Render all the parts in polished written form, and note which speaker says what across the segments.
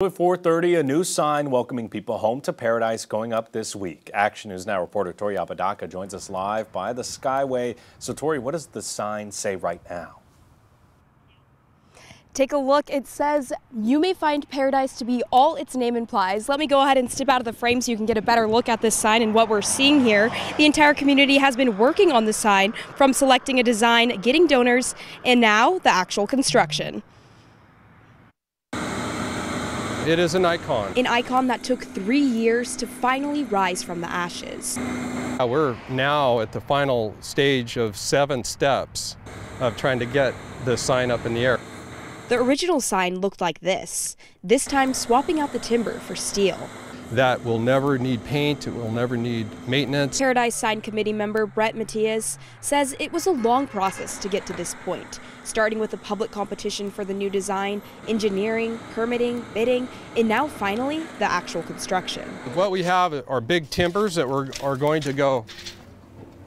Speaker 1: At 4:30, a new sign welcoming people home to paradise going up this week. Action News Now reporter Tori Apodaca joins us live by the Skyway. So Tori, what does the sign say right now?
Speaker 2: Take a look. It says, "You may find paradise to be all its name implies." Let me go ahead and step out of the frame so you can get a better look at this sign and what we're seeing here. The entire community has been working on the sign, from selecting a design, getting donors, and now the actual construction.
Speaker 3: It is an icon.
Speaker 2: An icon that took 3 years to finally rise from the ashes.
Speaker 3: We're now at the final stage of 7 steps of trying to get the sign up in the air.
Speaker 2: The original sign looked like this time swapping out the timber for steel.
Speaker 3: That will never need paint, it will never need maintenance.
Speaker 2: Paradise Sign Committee member Brett Matias says it was a long process to get to this point, starting with a public competition for the new design, engineering, permitting, bidding, and now finally the actual construction.
Speaker 3: What we have are big timbers that are going to go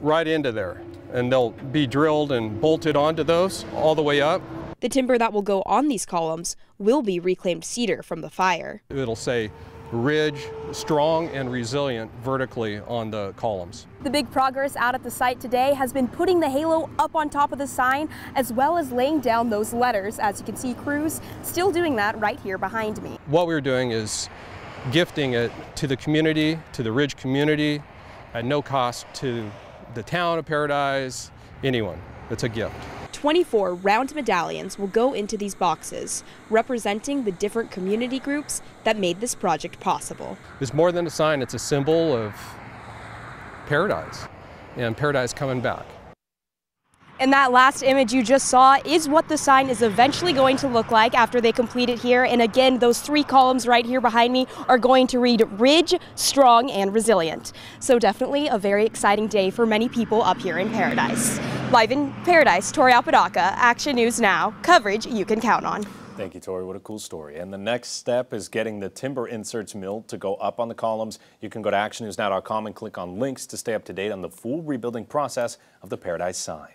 Speaker 3: right into there, and they'll be drilled and bolted onto those all the way up.
Speaker 2: The timber that will go on these columns will be reclaimed cedar from the fire.
Speaker 3: It'll say Ridge, strong and resilient vertically on the columns.
Speaker 2: The big progress out at the site today has been putting the halo up on top of the sign, as well as laying down those letters. As you can see, crews still doing that right here behind me.
Speaker 3: What we're doing is gifting it to the community, to the Ridge community, at no cost to the town of Paradise, anyone. It's a gift.
Speaker 2: 24 round medallions will go into these boxes, representing the different community groups that made this project possible.
Speaker 3: It's more than a sign, it's a symbol of paradise, and paradise coming back.
Speaker 2: And that last image you just saw is what the sign is eventually going to look like after they complete it here. And again, those 3 columns right here behind me are going to read Ridge, strong and resilient. So definitely a very exciting day for many people up here in Paradise. Live in Paradise, Tori Apodaca, Action News Now, coverage you can count on.
Speaker 1: Thank you, Tori. What a cool story. And the next step is getting the timber inserts milled to go up on the columns. You can go to actionnewsnow.com and click on links to stay up to date on the full rebuilding process of the Paradise sign.